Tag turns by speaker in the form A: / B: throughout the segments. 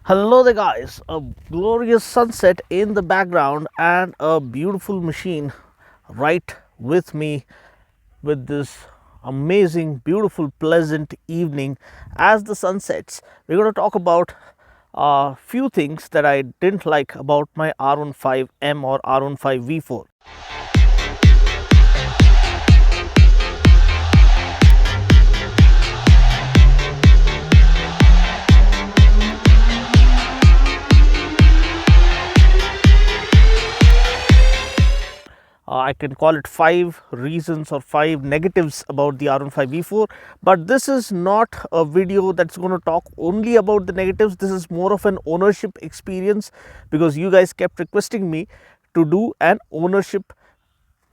A: Hello there, guys. A glorious sunset in the background and a beautiful machine right with me with this amazing, beautiful, pleasant evening as the sun sets. We're going to talk about a few things that I didn't like about my R15M or R15 V4. I can call it 5 reasons or 5 negatives about the R15 V4, but this is not a video that's going to talk only about the negatives. This is more of an ownership experience because you guys kept requesting me to do an ownership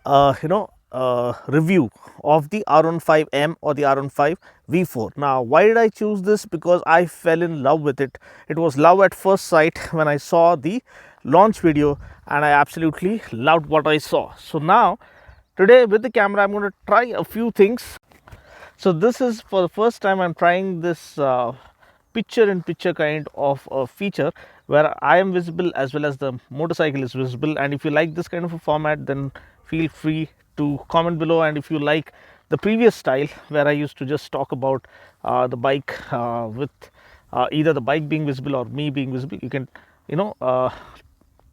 A: review of the R15M or the R15 V4. Now, why did I choose this? Because I fell in love with it. It was love at first sight when I saw the launch video, and I absolutely loved what I saw. So now, today with the camera, I'm going to try a few things. So this is for the first time I'm trying this picture in picture kind of a feature where I am visible as well as the motorcycle is visible. And if you like this kind of a format, then feel free to comment below. And if you like the previous style where I used to just talk about the bike with either the bike being visible or me being visible, you can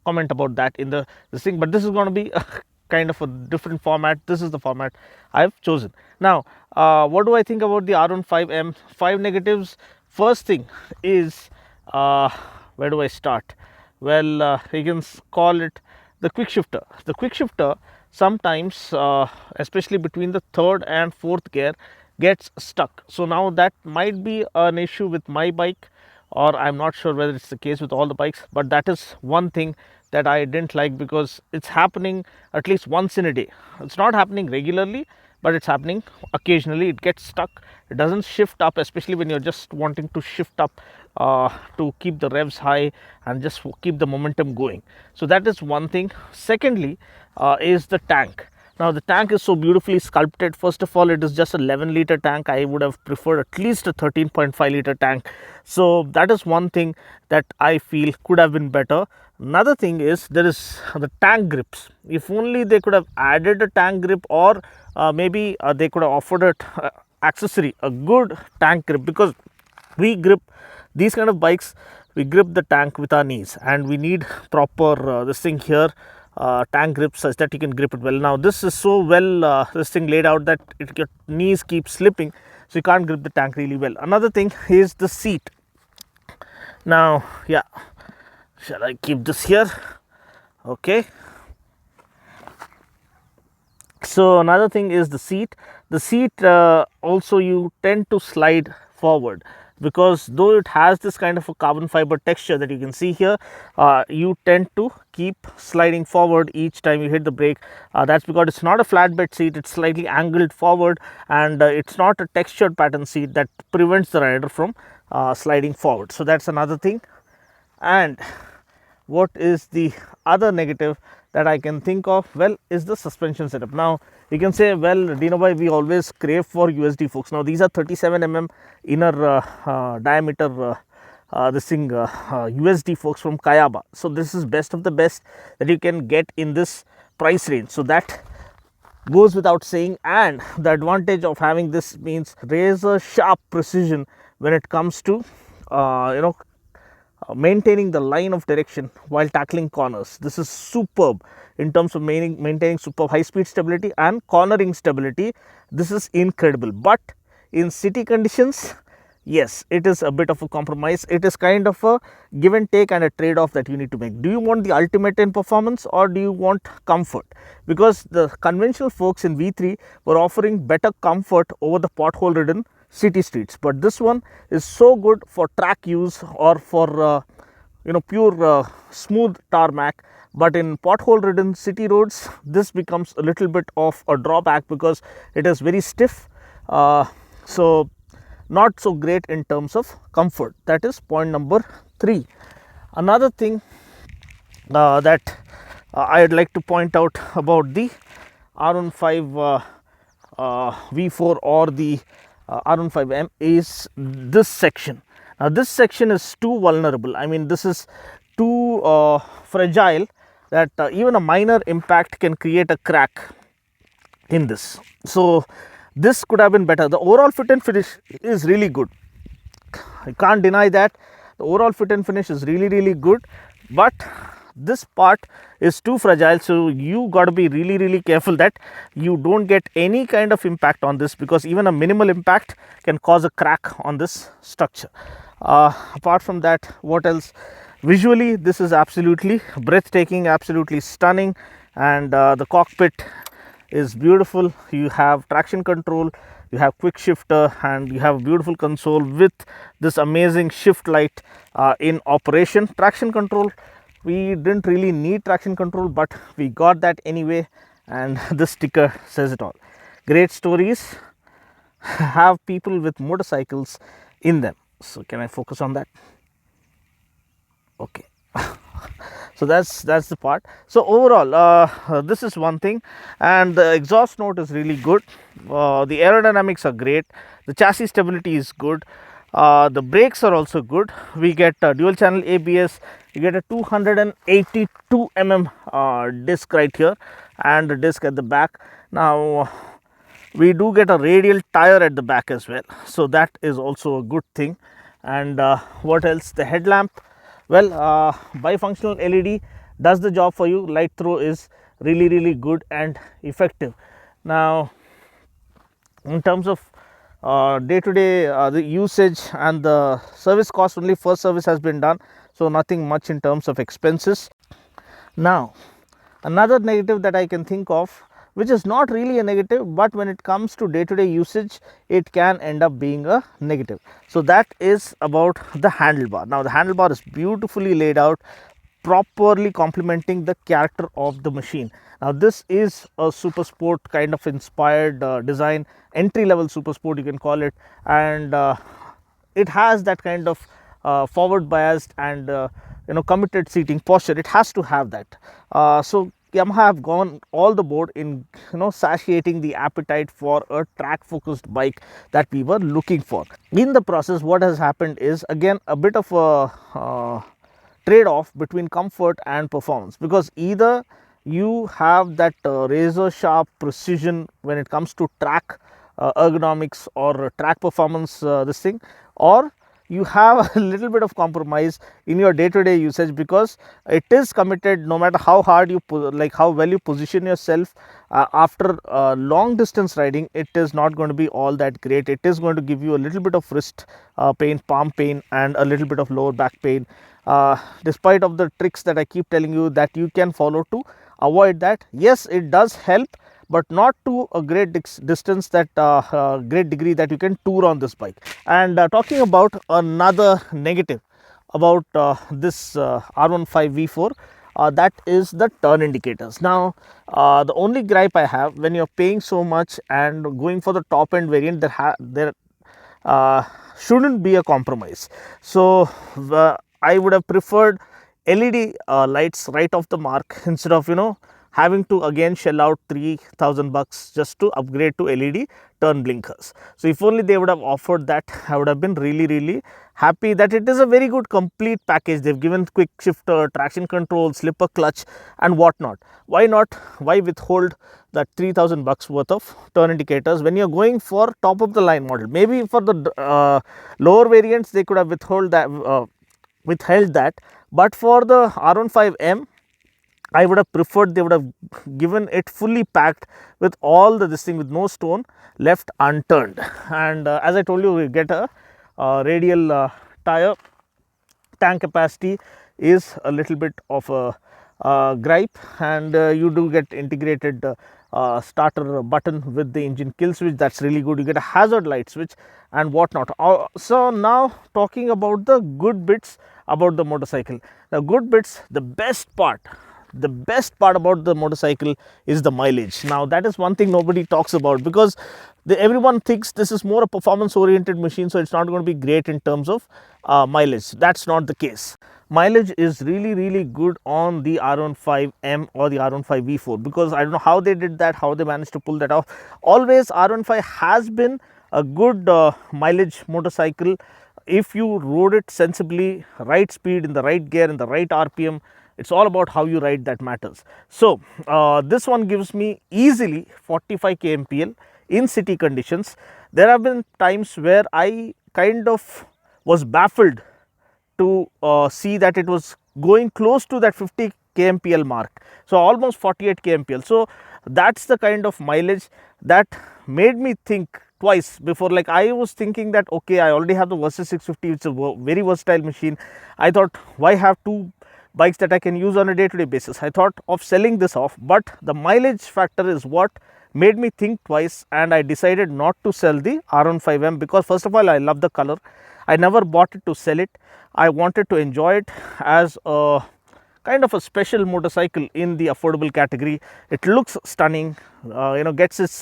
A: comment about that in this thing. But this is going to be a kind of a different format. This is the format I've chosen. Now, what do I think about the R15M? 5 negatives. First thing is, where do I start? Well, you can call it the quick shifter. The quick shifter sometimes, especially between the third and fourth gear, gets stuck. So now that might be an issue with my bike, or I'm not sure whether it's the case with all the bikes, but that is one thing that I didn't like because it's happening at least once in a day. It's not happening regularly, but it's happening occasionally. It gets stuck. It doesn't shift up, especially when you're just wanting to shift up to keep the revs high and just keep the momentum going. So that is one thing. Secondly, is the tank. Now the tank is so beautifully sculpted. First of all, it is just a 11-liter tank. I would have preferred at least a 13.5-liter tank. So that is one thing that I feel could have been better. Another thing is there is the tank grips. If only they could have added a tank grip, or maybe they could have offered an accessory, a good tank grip, because we grip these kind of bikes, we grip the tank with our knees, and we need proper this thing here, tank grip, such that you can grip it well. Now this is so well this thing laid out that your knees keep slipping, so you can't grip the tank really well. Another thing is the seat. Now, yeah, shall I keep this here? Okay. So another thing is the seat. The seat also you tend to slide forward, because though it has this kind of a carbon fiber texture that you can see here, you tend to keep sliding forward each time you hit the brake. That's because it's not a flatbed seat, it's slightly angled forward, and it's not a textured pattern seat that prevents the rider from sliding forward. So that's another thing. And what is the other negative that I can think of? Well, is the suspension setup. Now you can say, well, Dino bhai, we always crave for USD forks. Now these are 37 mm inner diameter this thing USD forks from Kayaba. So this is best of the best that you can get in this price range. So that goes without saying, and the advantage of having this means razor sharp precision when it comes to maintaining the line of direction while tackling corners. This is superb in terms of maintaining superb high speed stability and cornering stability. This is incredible. But in city conditions, yes, it is a bit of a compromise. It is kind of a give and take and a trade off that you need to make. Do you want the ultimate in performance, or do you want comfort? Because the conventional forks in V3 were offering better comfort over the pothole ridden city streets, but this one is so good for track use or for pure smooth tarmac. But in pothole ridden city roads, this becomes a little bit of a drawback because it is very stiff, so not so great in terms of comfort. That is point number 3. Another thing that I would like to point out about the R15 V4 or the R15M is this section. Now this section is too vulnerable. I mean, this is too fragile that even a minor impact can create a crack in this. So this could have been better. The overall fit and finish is really good. I can't deny that. The overall fit and finish is really good, but this part is too fragile, so you got to be really careful that you don't get any kind of impact on this, because even a minimal impact can cause a crack on this structure. Apart from that, what else? Visually this is absolutely breathtaking, absolutely stunning, and the cockpit is beautiful. You have traction control, you have quick shifter, and you have a beautiful console with this amazing shift light in operation. Traction control, we didn't really need traction control, but we got that anyway, and this sticker says it all. Great stories have people with motorcycles in them. So can I focus on that? Okay. So that's the part. So overall, this is one thing, and the exhaust note is really good. The aerodynamics are great, the chassis stability is good, the brakes are also good. We get dual channel ABS, you get a 282 mm disc right here, and a disc at the back. Now we do get a radial tire at the back as well, so that is also a good thing. And what else? The headlamp, well, bifunctional LED does the job for you. Light throw is really good and effective. Now in terms of day to day the usage and the service cost, only first service has been done, so nothing much in terms of expenses. Now another negative that I can think of, which is not really a negative, but when it comes to day to day usage it can end up being a negative. So that is about the handlebar. Now the handlebar is beautifully laid out, properly complementing the character of the machine. Now this is a super sport kind of inspired design, entry level super sport you can call it, and it has that kind of forward biased and committed seating posture. It has to have that. So Yamaha have gone all the board in satiating the appetite for a track focused bike that we were looking for. In the process, what has happened is again a bit of a trade off between comfort and performance, because either you have that razor sharp precision when it comes to track ergonomics or track performance, this thing, or you have a little bit of compromise in your day to day usage, because it is committed. No matter how hard you how well you position yourself after long distance riding, it is not going to be all that great. It is going to give you a little bit of wrist pain, palm pain, and a little bit of lower back pain, despite of the tricks that I keep telling you that you can follow to avoid that. Yes, it does help, but not to a great distance, that great degree that you can tour on this bike. And talking about another negative about this R15 V4, that is the turn indicators. Now the only gripe I have, when you're paying so much and going for the top end variant, there shouldn't be a compromise. So I would have preferred LED lights right off the mark, instead of having to again shell out 3,000 bucks just to upgrade to LED turn blinkers. So if only they would have offered that, I would have been really happy. That it is a very good complete package. They've given quick shifter, traction control, slipper clutch and whatnot. Why not? Why withhold that 3,000 bucks worth of turn indicators when you're going for top of the line model? Maybe for the lower variants they could have withheld that, but for the R15M I would have preferred they would have given it fully packed with all this thing, with no stone left unturned. And as I told you, we get a radial tire. Tank capacity is a little bit of a gripe, and you do get integrated starter button with the engine kill switch. That's really good. You get a hazard light switch and whatnot. So now talking about the good bits about the motorcycle. The good bits, the best part about the motorcycle is the mileage. Now that is one thing nobody talks about, because everyone thinks this is more a performance oriented machine, so it's not going to be great in terms of mileage. That's not the case. Mileage is really good on the R15M or the R15 V4, because I don't know how they did that, how they managed to pull that off. Always R15 has been a good mileage motorcycle if you rode it sensibly, right speed, in the right gear, in the right RPM, it's all about how you ride that matters. So this one gives me easily 45 kmpl in city conditions. There have been times where I kind of was baffled to see that it was going close to that 50 kmpl mark, so almost 48 kmpl. So that's the kind of mileage that made me think twice before. Like, I was thinking that okay, I already have the Versys 650, it's a very versatile machine. I thought, why have two bikes that I can use on a day-to-day basis? I thought of selling this off, but the mileage factor is what made me think twice, and I decided not to sell the R15M because first of all, I love the color. I never bought it to sell it. I wanted to enjoy it as a kind of a special motorcycle in the affordable category. It looks stunning, gets its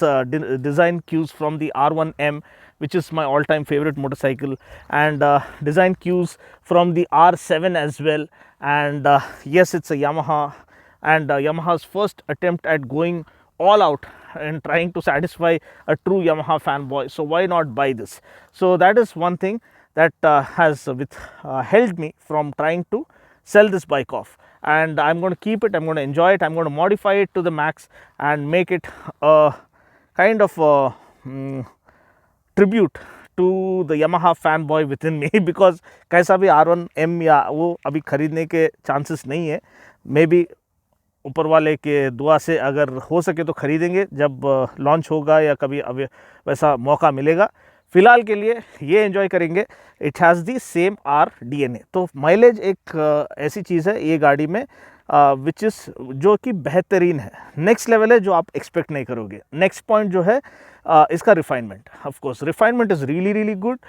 A: design cues from the R1M, which is my all-time favorite motorcycle, and design cues from the R7 as well. And yes, it's a Yamaha, and Yamaha's first attempt at going all out and trying to satisfy a true Yamaha fanboy. So why not buy this? So that is one thing that has held me from trying to sell this bike off, and I'm going to keep it, I'm going to enjoy it, I'm going to modify it to the max and make it a kind of a tribute to the Yamaha fanboy within me because कैसा भी R1M या वो अभी खरीदने के chances नहीं है. May be ऊपर वाले के दुआ से अगर हो सके तो खरीदेंगे जब लॉन्च होगा या कभी अभी वैसा मौका मिलेगा. फ़िलहाल के लिए ये एंजॉय करेंगे. It has the same are DNA. तो माइलेज एक ऐसी चीज़ है ये गाड़ी में विच इज़ जो कि बेहतरीन है, नेक्स्ट लेवल है, जो आप एक्सपेक्ट नहीं करोगे. नेक्स्ट पॉइंट जो है इसका refinement. Of course refinement is really good,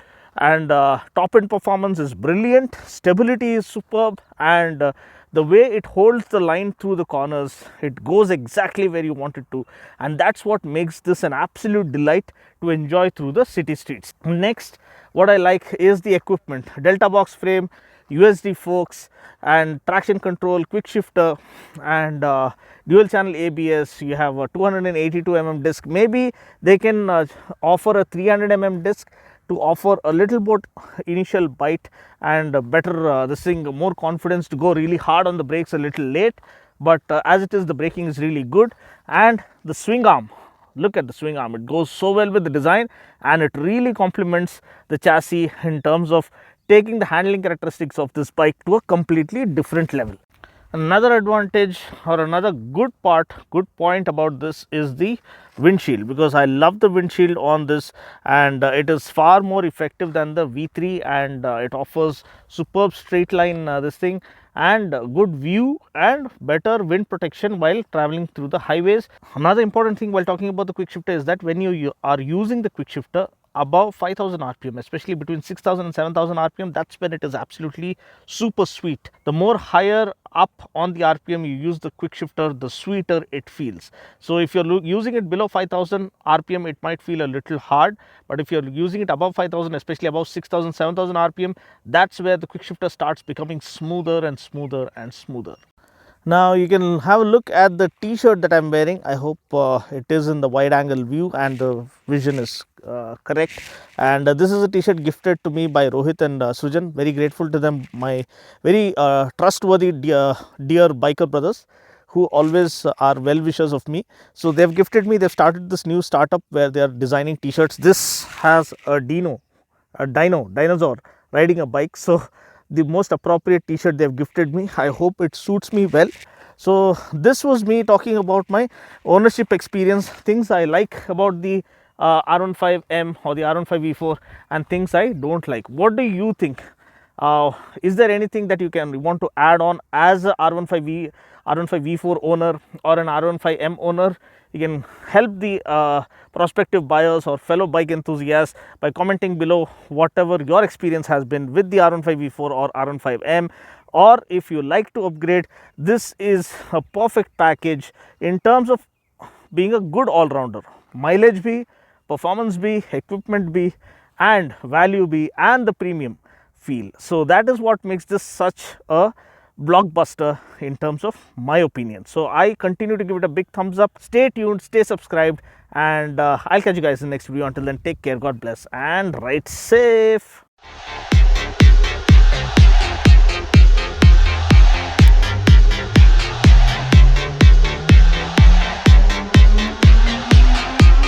A: and top end performance is brilliant, stability is superb, and the way it holds the line through the corners, it goes exactly where you want it to, and that's what makes this an absolute delight to enjoy through the city streets. Next, what I like is the equipment. Delta box frame, USD forks, and traction control, quick shifter, and dual channel ABS. You have a 282mm disc. Maybe they can offer a 300mm disc to offer a little bit initial bite and better this thing, more confidence to go really hard on the brakes a little late, but as it is, the braking is really good. And the swing arm, look at the swing arm, it goes so well with the design, and it really complements the chassis in terms of taking the handling characteristics of this bike to a completely different level. Another advantage or another good point about this is the windshield, because I love the windshield on this, and it is far more effective than the V3, and it offers superb straight line this thing, and good view and better wind protection while traveling through the highways. Another important thing while talking about the quick shifter is that when you are using the quick shifter above 5000 RPM, especially between 6000 and 7000 RPM, that's when it is absolutely super sweet. The more higher up on the RPM you use the quick shifter, the sweeter it feels. So if you're using it below 5000 RPM, it might feel a little hard, but if you're using it above 5000, especially above 6000, 7000 RPM, that's where the quick shifter starts becoming smoother and smoother and smoother. Now you can have a look at the t-shirt that I'm wearing. I hope it is in the wide angle view and the vision is correct. And this is a t-shirt gifted to me by Rohit and Srujan. Very grateful to them, my very trustworthy dear biker brothers who always are well wishers of me. So they've gifted me, they've started this new startup where they are designing t-shirts. This has a dinosaur riding a bike. So the most appropriate t-shirt they've gifted me. I hope it suits me well. So this was me talking about my ownership experience, things I like about the R15M or the R15 V4, and things I don't like. What do you think? Is there anything that you want to add on as a R15 V4 owner or an R15M owner? You can help the prospective buyers or fellow bike enthusiasts by commenting below whatever your experience has been with the R15 V4 or R15M, or if you like to upgrade, this is a perfect package in terms of being a good all-rounder. Mileage bhi, performance bhi, equipment bhi, and value bhi, and the premium feel. So that is what makes this such a blockbuster in terms of my opinion. So I continue to give it a big thumbs up. Stay tuned, stay subscribed, and I'll catch you guys in the next video. Until then, take care, God bless, and ride safe.